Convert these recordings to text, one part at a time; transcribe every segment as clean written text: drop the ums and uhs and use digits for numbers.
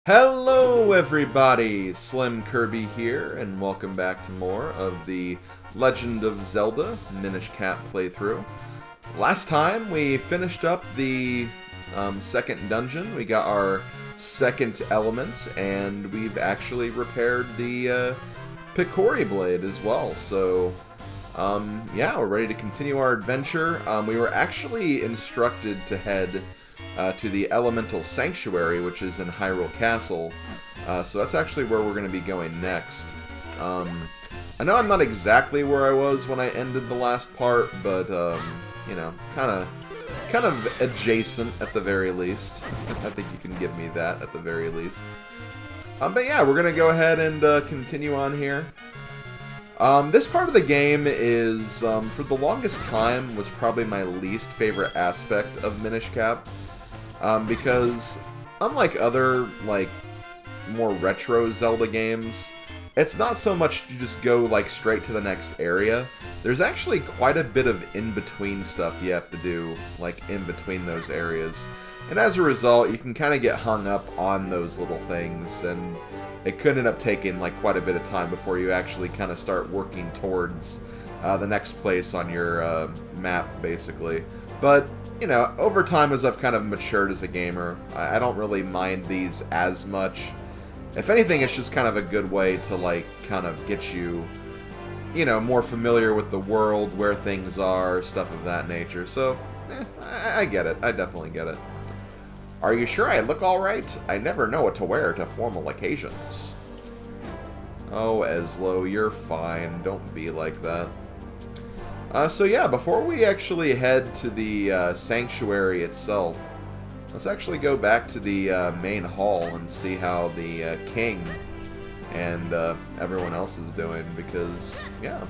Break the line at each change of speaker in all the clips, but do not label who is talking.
Hello everybody, SlimKirby here, and welcome back to more of the Legend of Zelda Minish playthrough. Last time we finished up the second dungeon, we got our second element, and we've actually repaired the Picori blade as well, so yeah, we're ready to continue our adventure. We were actually instructed to head to the Elemental Sanctuary, which is in Hyrule Castle. So that's actually where we're going to be going next. I know I'm not exactly where I was when I ended the last part, but you know, kind of adjacent at the very least. I think you can give me that at the very least. But yeah, we're going to go ahead and continue on here. This part of the game is, for the longest time, was probably my least favorite aspect of Minish Cap. Because unlike other, like, more retro Zelda games, it's not so much you just go, like, straight to the next area. There's actually quite a bit of in-between stuff you have to do, like, in between those areas. And as a result, you can kind of get hung up on those little things, and it could end up taking, like, quite a bit of time before you actually kind of start working towards the next place on your map, basically. But you know, over time as I've kind of matured as a gamer, I don't really mind these as much. If anything, it's just kind of a good way to, like, kind of get you, you know, more familiar with the world, where things are, stuff of that nature. So, I get it. I definitely get it. Are you sure I look alright? I never know what to wear to formal occasions. Oh, Eslo, you're fine. Don't be like that. So yeah, before we actually head to the sanctuary itself, let's actually go back to the main hall and see how the king and everyone else is doing, because, yeah,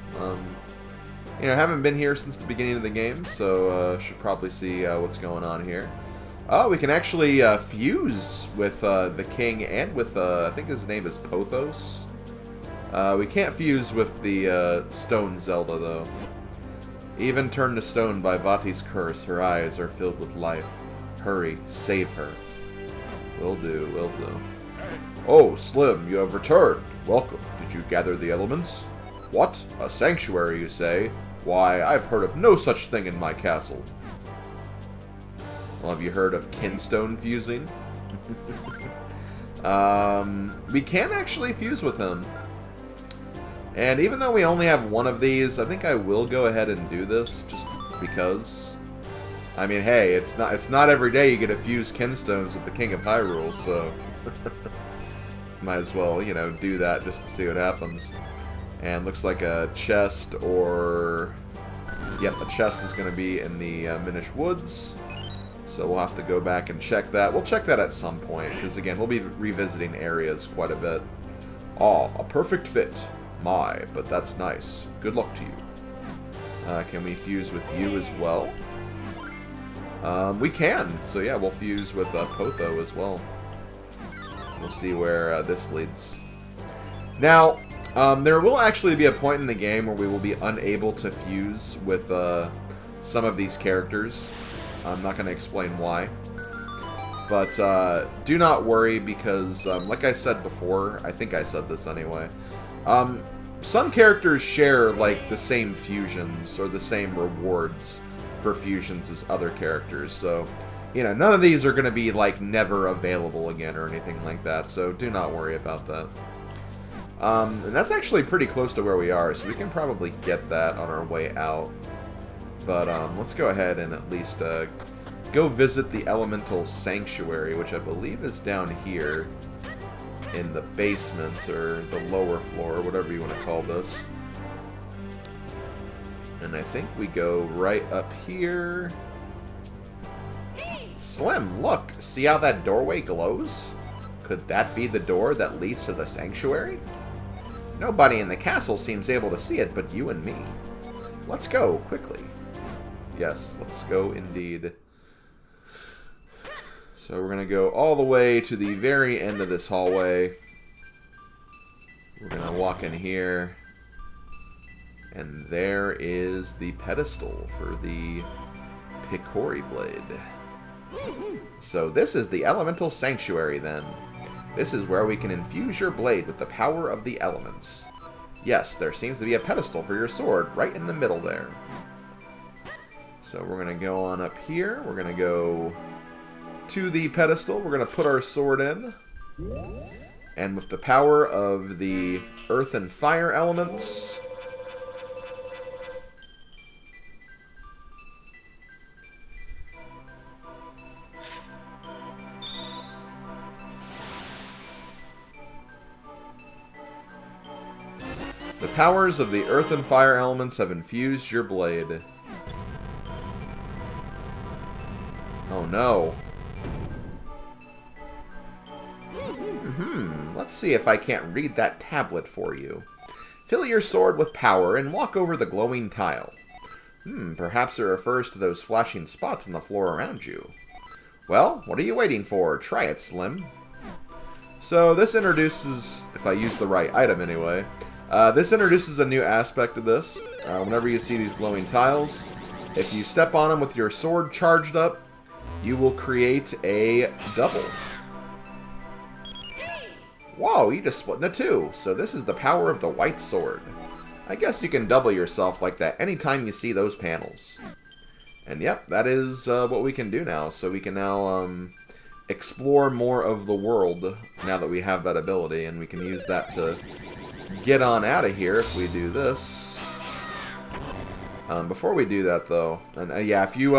you know, haven't been here since the beginning of the game, so should probably see what's going on here. Oh, we can actually fuse with the king and with, I think his name is Pothos. We can't fuse with the Stone Zelda, though. Even turned to stone by Vaati's curse, her eyes are filled with life. Hurry, save her. Will do, will do. Oh, Slim, you have returned. Welcome. Did you gather the elements? What? A sanctuary, you say? Why, I've heard of no such thing in my castle. Well, have you heard of kinstone fusing? We can actually fuse with him. And even though we only have one of these, I think I will go ahead and do this, just because. I mean, hey, it's not every day you get to fuse kinstones with the King of Hyrule, so might as well, you know, do that just to see what happens. And looks like a chest, or yep, a chest is going to be in the Minish Woods. So we'll have to go back and check that. We'll check that at some point, because again, we'll be revisiting areas quite a bit. Ah, a perfect fit. My, but that's nice. Good luck to you. Can we fuse with you as well? We can. So yeah, we'll fuse with Potho as well. We'll see where this leads. Now, there will actually be a point in the game where we will be unable to fuse with some of these characters. I'm not going to explain why. But do not worry, because like I said before, I think I said this anyway, some characters share, like, the same fusions or the same rewards for fusions as other characters, so, you know, none of these are going to be, like, never available again or anything like that, so do not worry about that. And that's actually pretty close to where we are, so we can probably get that on our way out. But let's go ahead and at least go visit the Elemental Sanctuary, which I believe is down here in the basement, or the lower floor, whatever you want to call this. And I think we go right up here. Slim, look! See how that doorway glows? Could that be the door that leads to the sanctuary? Nobody in the castle seems able to see it but you and me. Let's go, quickly. Yes, let's go indeed. So we're going to go all the way to the very end of this hallway. We're going to walk in here. And there is the pedestal for the Picori blade. So this is the Elemental Sanctuary then. This is where we can infuse your blade with the power of the elements. Yes, there seems to be a pedestal for your sword right in the middle there. So we're going to go on up here. We're going to go to the pedestal. We're going to put our sword in. And with the power of the earth and fire elements... The powers of the earth and fire elements have infused your blade. Oh no. Let's see if I can't read that tablet for you. Fill your sword with power and walk over the glowing tile. Perhaps it refers to those flashing spots on the floor around you. Well, what are you waiting for? Try it, Slim. So this introduces, if I use the right item anyway, this introduces a new aspect of this. Whenever you see these glowing tiles, if you step on them with your sword charged up, you will create a double. Whoa, you just split into two. So this is the power of the white sword. I guess you can double yourself like that anytime you see those panels. And yep, that is what we can do now. So we can now explore more of the world now that we have that ability. And we can use that to get on out of here if we do this. Before we do that, though, and yeah, if you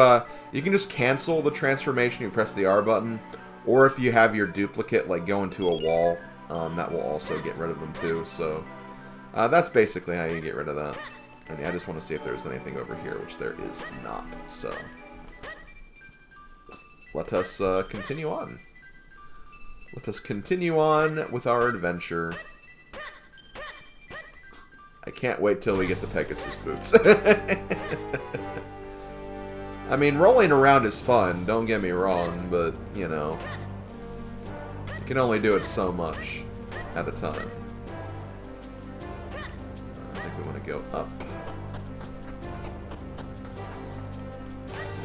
you can just cancel the transformation. You press the R button, or if you have your duplicate like go into a wall, that will also get rid of them too. So that's basically how you get rid of that. And yeah, I just want to see if there's anything over here, which there is not. So let us continue on. Let us continue on with our adventure. I can't wait till we get the Pegasus boots. I mean, rolling around is fun, don't get me wrong, but, you know, you can only do it so much at a time. I think we want to go up.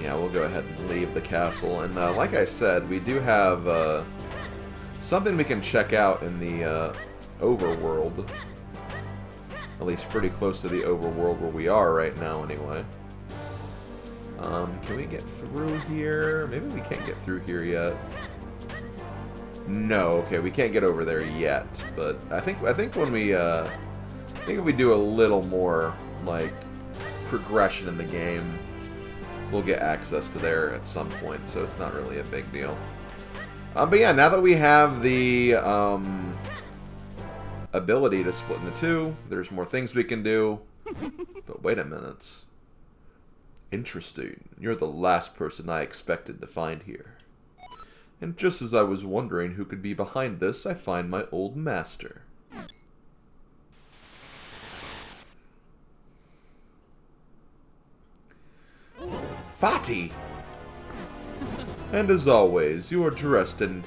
Yeah, we'll go ahead and leave the castle. And like I said, we do have something we can check out in the Overworld. At least pretty close to the Overworld where we are right now, anyway. Can we get through here? Maybe we can't get through here yet. No, okay, we can't get over there yet. But I think when we, I think if we do a little more like progression in the game, we'll get access to there at some point. So it's not really a big deal. But yeah, now that we have the ability to split into two, there's more things we can do. But wait a minute. Interesting. You're the last person I expected to find here. And just as I was wondering who could be behind this, I find my old master. Vaati! And as always, you are dressed in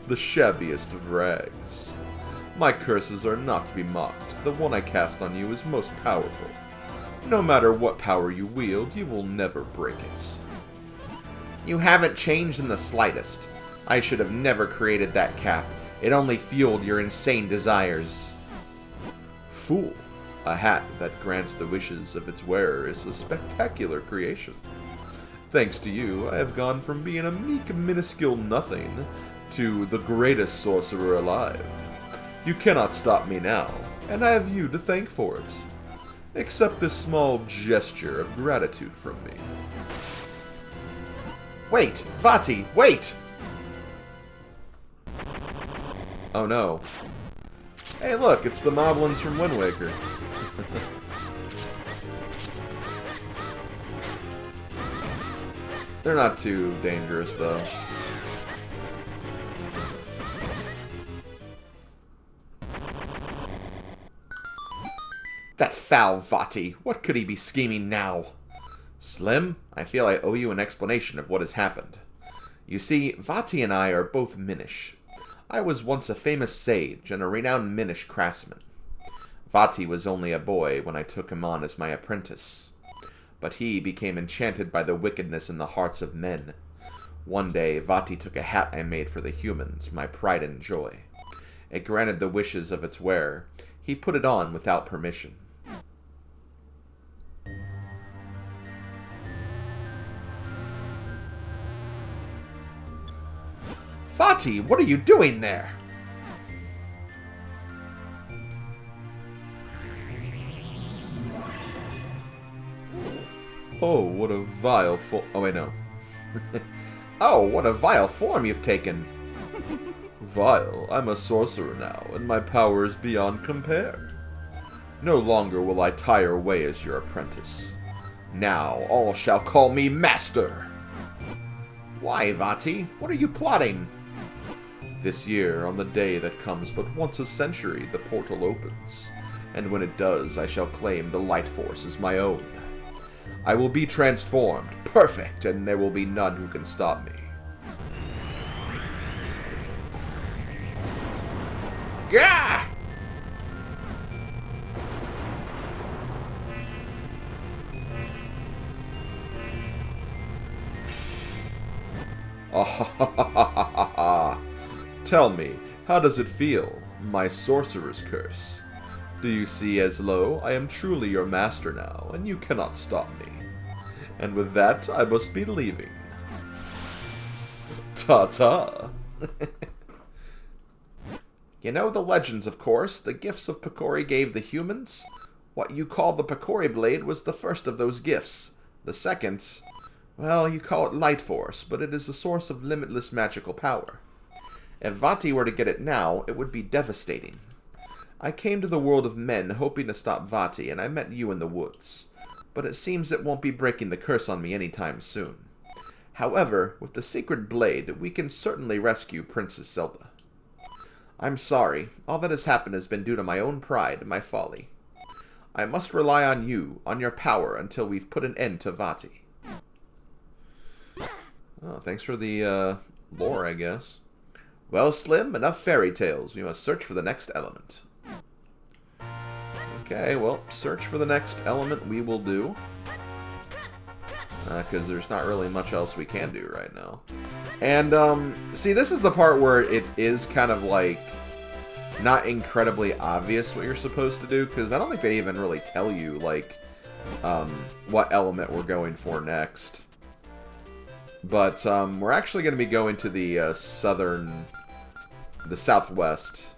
the shabbiest of rags. My curses are not to be mocked. The one I cast on you is most powerful. No matter what power you wield, you will never break it. You haven't changed in the slightest. I should have never created that cap. It only fueled your insane desires. Fool. A hat that grants the wishes of its wearer is a spectacular creation. Thanks to you, I have gone from being a meek, minuscule nothing to the greatest sorcerer alive. You cannot stop me now, and I have you to thank for it. Accept this small gesture of gratitude from me. Wait! Vaati, wait! Oh no. Hey look, it's the moblins from Wind Waker. They're not too dangerous though. That's foul, Vaati. What could he be scheming now? Slim, I feel I owe you an explanation of what has happened. You see, Vaati and I are both Minish. I was once a famous sage and a renowned Minish craftsman. Vaati was only a boy when I took him on as my apprentice. But he became enchanted by the wickedness in the hearts of men. One day, Vaati took a hat I made for the humans, my pride and joy. It granted the wishes of its wearer. He put it on without permission. Vaati, what are you doing there? Oh, what a vile oh, wait, no. Oh, what a vile form you've taken. Vile? I'm a sorcerer now, and my power is beyond compare. No longer will I tire away as your apprentice. Now all shall call me Master. Why, Vaati? What are you plotting? This year, on the day that comes but once a century, the portal opens. And when it does, I shall claim the light force as my own. I will be transformed, perfect, and there will be none who can stop me. Gah! Tell me, how does it feel, my sorcerer's curse? Do you see, as low, I am truly your master now, and you cannot stop me. And with that, I must be leaving. Ta-ta! You know the legends, of course, the gifts of Picori gave the humans? What you call the Picori Blade was the first of those gifts. The second, well, you call it Light Force, but it is the source of limitless magical power. If Vaati were to get it now, it would be devastating. I came to the world of men hoping to stop Vaati, and I met you in the woods. But it seems it won't be breaking the curse on me anytime soon. However, with the Secret Blade, we can certainly rescue Princess Zelda. I'm sorry. All that has happened has been due to my own pride and my folly. I must rely on you, on your power, until we've put an end to Vaati. Oh, thanks for the lore, I guess. Well, Slim, enough fairy tales. We must search for the next element. Okay, well, search for the next element we will do. Because there's not really much else we can do right now. And, see, this is the part where it is kind of, like, not incredibly obvious what you're supposed to do. Because I don't think they even really tell you, like, what element we're going for next. But, we're actually going to be going to the southwest.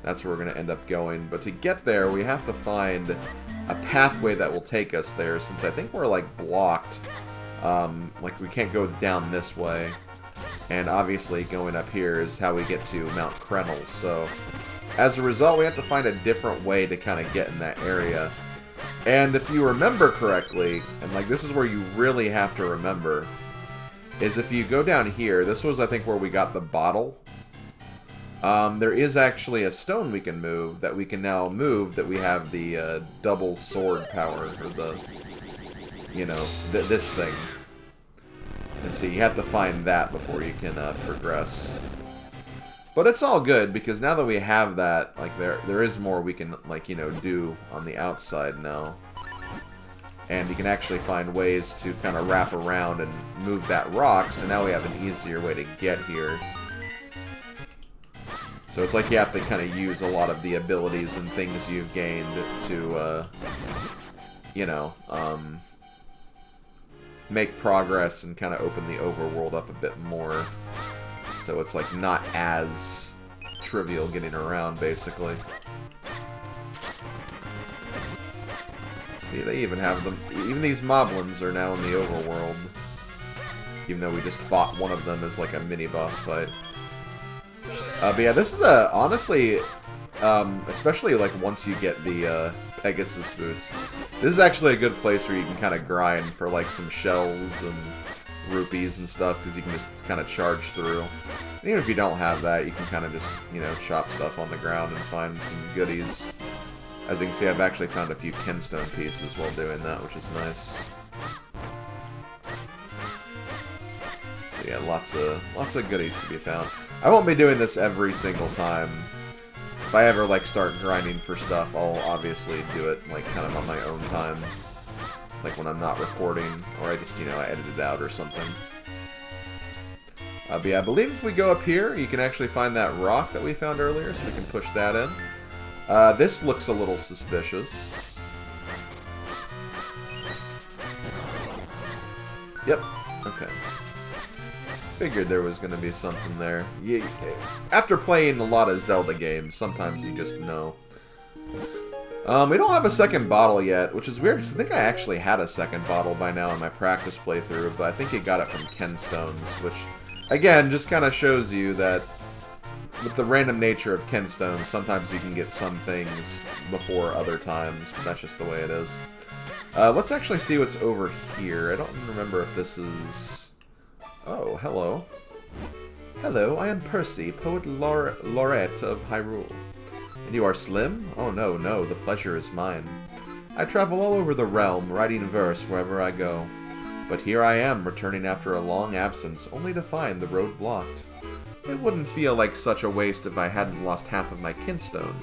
That's where we're going to end up going. But to get there, we have to find a pathway that will take us there, since I think we're, like, blocked. Like, we can't go down this way. And obviously, going up here is how we get to Mount Krenel. So, as a result, we have to find a different way to kind of get in that area. And if you remember correctly, and, like, this is where you really have to remember, is if you go down here, this was, I think, where we got the bottle. There is actually a stone we can move that we can now move that we have the double sword power, or the, you know, this thing. And see, you have to find that before you can progress. But it's all good, because now that we have that, like, there is more we can, like, you know, do on the outside now. And you can actually find ways to kind of wrap around and move that rock, so now we have an easier way to get here. So it's like you have to kind of use a lot of the abilities and things you've gained to, you know, make progress and kind of open the overworld up a bit more. So it's like not as trivial getting around, basically. See, they even have them. Even these moblins are now in the overworld. Even though we just fought one of them as like a mini-boss fight. But yeah, this is honestly, especially like once you get the Pegasus boots, this is actually a good place where you can kind of grind for like some shells and rupees and stuff, because you can just kind of charge through. And even if you don't have that, you can kind of just, you know, chop stuff on the ground and find some goodies. As you can see, I've actually found a few kinstone pieces while doing that, which is nice. So yeah, lots of goodies to be found. I won't be doing this every single time. If I ever, like, start grinding for stuff, I'll obviously do it, like, kind of on my own time. Like, when I'm not recording, or I just, you know, I edit it out or something. But yeah, I believe if we go up here, you can actually find that rock that we found earlier, so we can push that in. This looks a little suspicious. Yep. Okay. Figured there was going to be something there. After playing a lot of Zelda games, sometimes you just know. We don't have a second bottle yet, which is weird, because I think I actually had a second bottle by now in my practice playthrough, but I think you got it from Ken Stones, which, again, just kind of shows you that with the random nature of Ken Stones, sometimes you can get some things before other times, but that's just the way it is. Let's actually see what's over here. I don't remember if this is... Oh, hello. Hello, I am Percy, Poet Laureate of Hyrule. And you are Slim? Oh no, no, the pleasure is mine. I travel all over the realm, writing verse wherever I go. But here I am, returning after a long absence, only to find the road blocked. It wouldn't feel like such a waste if I hadn't lost half of my kinstone.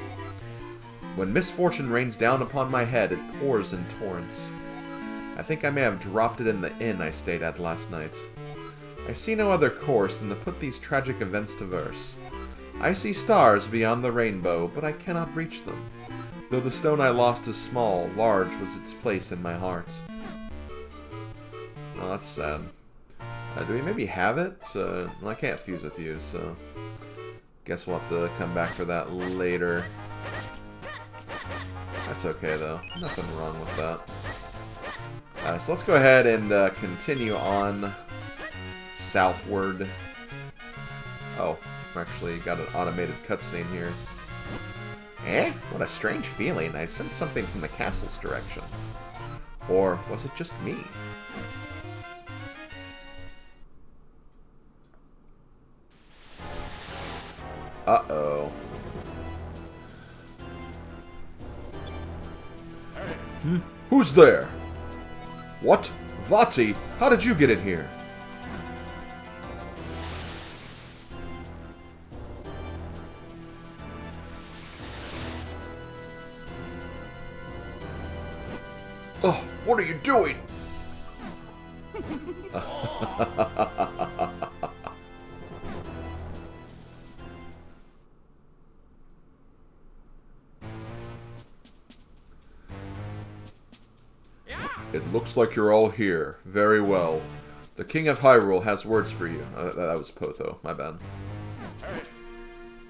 When misfortune rains down upon my head, it pours in torrents. I think I may have dropped it in the inn I stayed at last night. I see no other course than to put these tragic events to verse. I see stars beyond the rainbow, but I cannot reach them. Though the stone I lost is small, large was its place in my heart. Oh, that's sad. Do we maybe have it? Well, I can't fuse with you, so... Guess we'll have to come back for that later. That's okay, though. Nothing wrong with that. So let's go ahead and continue on southward. Oh, actually got an automated cutscene here. Eh? What a strange feeling. I sensed something from the castle's direction. Or was it just me? Uh-oh. Who's there? What? Vaati? How did you get in here? Oh, what are you doing? It looks like you're all here. Very well. The King of Hyrule has words for you. That was Potho. My bad.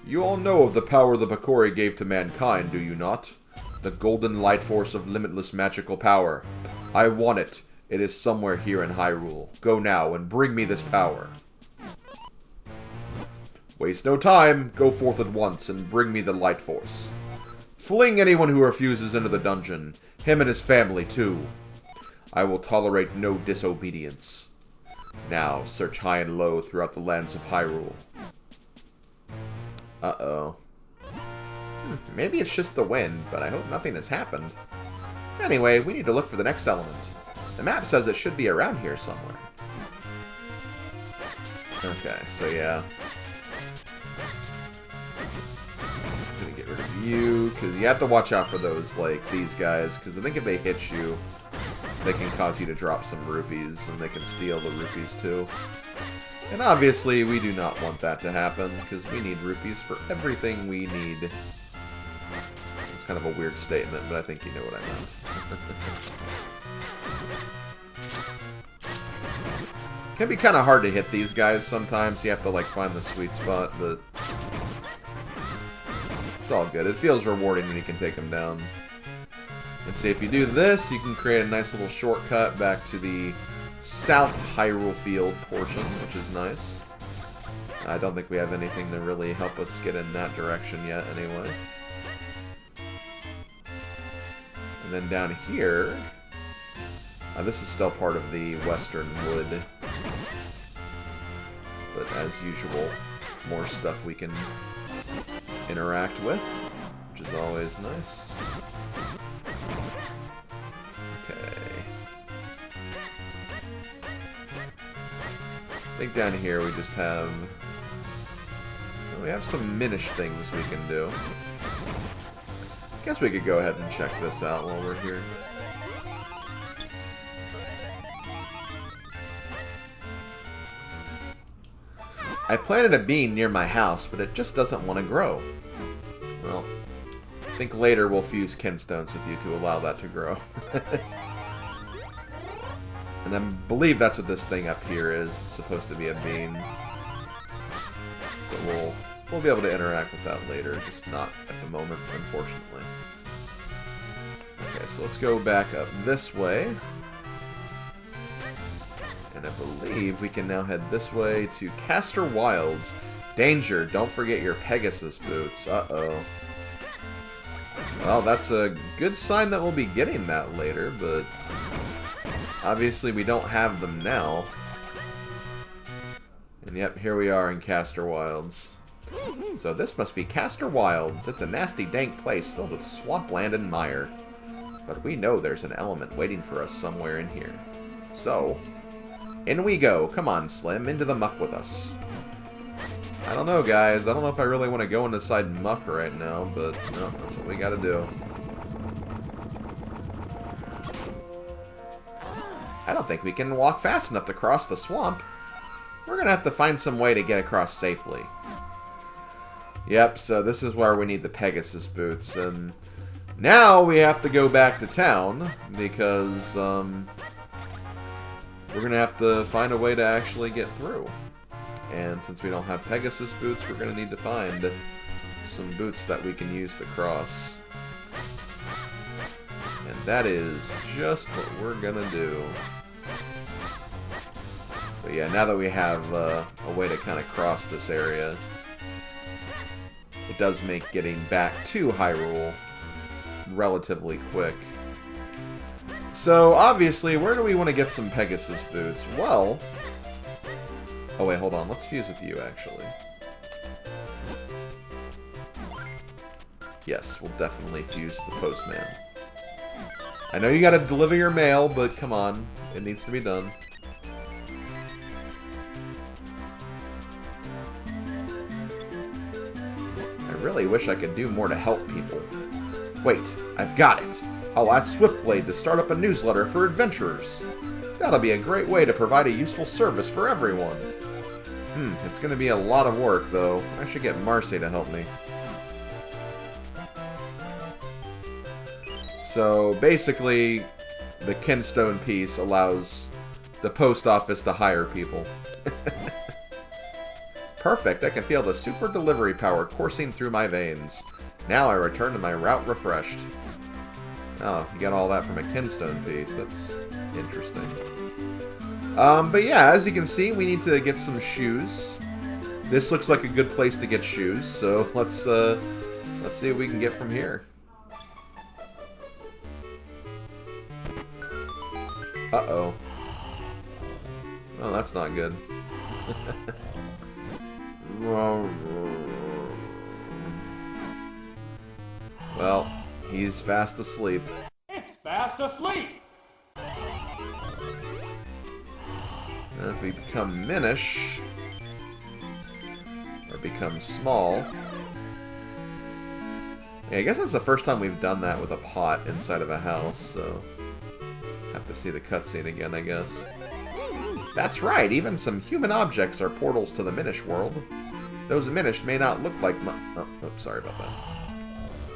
You all know of the power the Picori gave to mankind, do you not? The golden light force of limitless magical power. I want it. It is somewhere here in Hyrule. Go now and bring me this power. Waste no time. Go forth at once and bring me the light force. Fling anyone who refuses into the dungeon. Him and his family, too. I will tolerate no disobedience. Now, search high and low throughout the lands of Hyrule. Uh-oh. Maybe it's just the wind, but I hope nothing has happened. Anyway, we need to look for the next element. The map says it should be around here somewhere. Okay, so yeah. I'm gonna get rid of you, because you have to watch out for those, like, these guys, because I think if they hit you, they can cause you to drop some rupees, and they can steal the rupees too. And obviously, we do not want that to happen, because we need rupees for everything we need. It's kind of a weird statement, but I think you know what I meant. It can be kind of hard to hit these guys sometimes. You have to, like, find the sweet spot, but it's all good. It feels rewarding when you can take them down. And see, if you do this, you can create a nice little shortcut back to the South Hyrule Field portion, which is nice. I don't think we have anything to really help us get in that direction yet, anyway. And then down here, this is still part of the Western Wood. But as usual, more stuff we can interact with, which is always nice. I think down here we just have... We have some Minish things we can do. Guess we could go ahead and check this out while we're here. I planted a bean near my house, but it just doesn't want to grow. Well, I think later we'll fuse kinstones with you to allow that to grow. And I believe that's what this thing up here is. It's supposed to be a bean. So we'll be able to interact with that later, just not at the moment, unfortunately. Okay, so let's go back up this way. And I believe we can now head this way to Castor Wilds. Danger, don't forget your Pegasus boots. Uh-oh. Well, that's a good sign that we'll be getting that later, but obviously we don't have them now. And yep, here we are in Castor Wilds. So this must be Castor Wilds. It's a nasty, dank place filled with swampland and mire. But we know there's an element waiting for us somewhere in here. So, in we go. Come on, Slim, into the muck with us. I don't know, guys. I don't know if I really want to go inside muck right now, but no, that's what we gotta do. I don't think we can walk fast enough to cross the swamp. We're gonna have to find some way to get across safely. Yep, so this is where we need the Pegasus boots, and now we have to go back to town, because we're gonna have to find a way to actually get through. And since we don't have Pegasus boots, we're gonna need to find some boots that we can use to cross. And that is just what we're gonna do. But yeah, now that we have a way to kind of cross this area, it does make getting back to Hyrule relatively quick. So, obviously, where do we want to get some Pegasus boots? Well, oh wait, hold on. Let's fuse with you, actually. Yes, we'll definitely fuse with the postman. I know you gotta deliver your mail, but come on. It needs to be done. I really wish I could do more to help people. Wait, I've got it. I'll ask Swiftblade to start up a newsletter for adventurers. That'll be a great way to provide a useful service for everyone. It's gonna be a lot of work, though. I should get Marcy to help me. So, basically, the Kinstone piece allows the post office to hire people. Perfect, I can feel the super delivery power coursing through my veins. Now I return to my route refreshed. Oh, you got all that from a Kinstone piece. That's interesting. But yeah, as you can see, we need to get some shoes. This looks like a good place to get shoes, so let's see what we can get from here. Uh-oh. Oh, that's not good. Well, he's fast asleep.
It's fast asleep!
And if we become Minish, or become small... Yeah, I guess that's the first time we've done that with a pot inside of a house, so... Have to see the cutscene again, I guess. That's right, even some human objects are portals to the Minish world. Those Minish may not look like oh, sorry about that.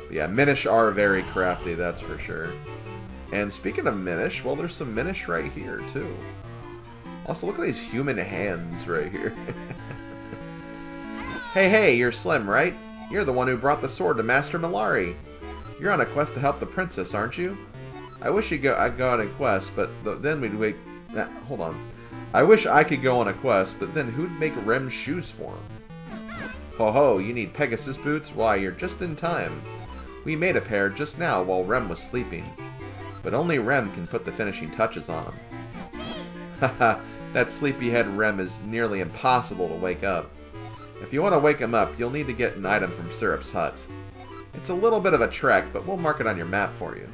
But yeah, Minish are very crafty, that's for sure. And speaking of Minish, well, there's some Minish right here, too. Also, look at these human hands right here. Hey, you're Slim, right? You're the one who brought the sword to Master Malari. You're on a quest to help the princess, aren't you? I wish I'd go on a quest, but then we'd wait... hold on. I wish I could go on a quest, but then who'd make Rem's shoes for him? Ho, you need Pegasus boots? Why, you're just in time. We made a pair just now while Rem was sleeping. But only Rem can put the finishing touches on them. Haha, that sleepyhead Rem is nearly impossible to wake up. If you want to wake him up, you'll need to get an item from Syrup's hut. It's a little bit of a trek, but we'll mark it on your map for you.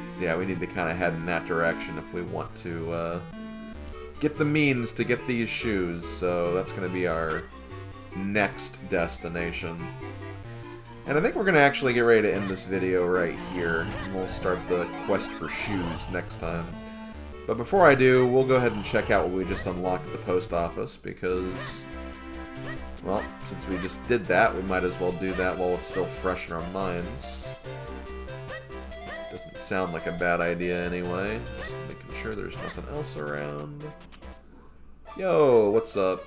So yeah, we need to kind of head in that direction if we want to get the means to get these shoes. So that's going to be our next destination. And I think we're going to actually get ready to end this video right here. And we'll start the quest for shoes next time. But before I do, we'll go ahead and check out what we just unlocked at the post office, because, well, since we just did that, we might as well do that while it's still fresh in our minds. Doesn't sound like a bad idea anyway. Just making sure there's nothing else around. Yo, what's up?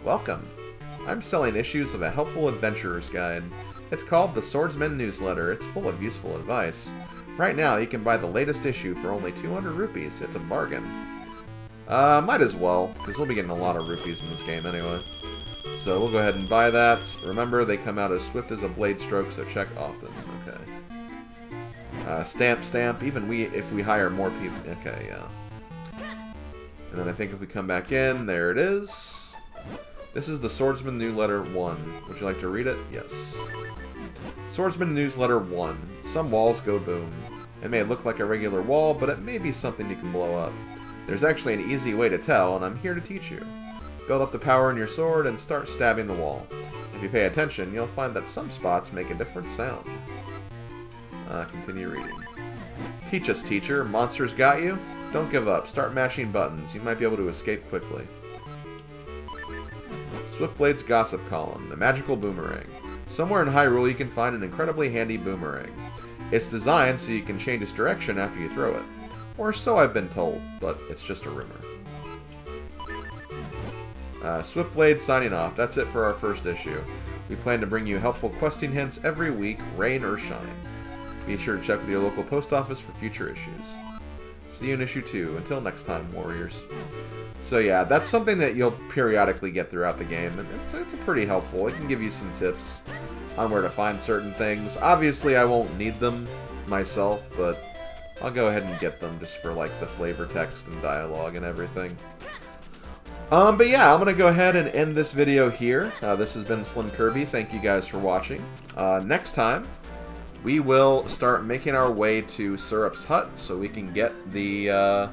Welcome. I'm selling issues of a helpful adventurer's guide. It's called the Swordsman Newsletter. It's full of useful advice. Right now, you can buy the latest issue for only 200 rupees. It's a bargain. Might as well, because we'll be getting a lot of rupees in this game anyway. So we'll go ahead and buy that. Remember, they come out as swift as a blade stroke, so check often. Okay. Stamp. Even if we hire more people. Okay, yeah. And then I think if we come back in, there it is. This is the Swordsman Newsletter 1. Would you like to read it? Yes. Swordsman Newsletter 1. Some walls go boom. It may look like a regular wall, but it may be something you can blow up. There's actually an easy way to tell, and I'm here to teach you. Build up the power in your sword and start stabbing the wall. If you pay attention, you'll find that some spots make a different sound. Continue reading. Teach us, teacher. Monsters got you? Don't give up. Start mashing buttons. You might be able to escape quickly. Swiftblade's Gossip Column. The Magical Boomerang. Somewhere in Hyrule you can find an incredibly handy boomerang. It's designed so you can change its direction after you throw it. Or so I've been told, but it's just a rumor. Swiftblade signing off. That's it for our first issue. We plan to bring you helpful questing hints every week, rain or shine. Be sure to check with your local post office for future issues. See you in issue 2. Until next time, warriors. So yeah, that's something that you'll periodically get throughout the game, and it's pretty helpful. It can give you some tips on where to find certain things. Obviously, I won't need them myself, but I'll go ahead and get them just for like the flavor text and dialogue and everything. But yeah, I'm going to go ahead and end this video here. This has been SlimKirby. Thank you guys for watching. Next time, we will start making our way to Syrup's hut so we can get the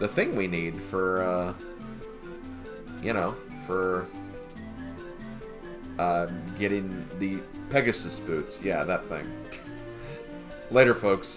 thing we need for, you know, for getting the Pegasus boots. Yeah, that thing. Later, folks.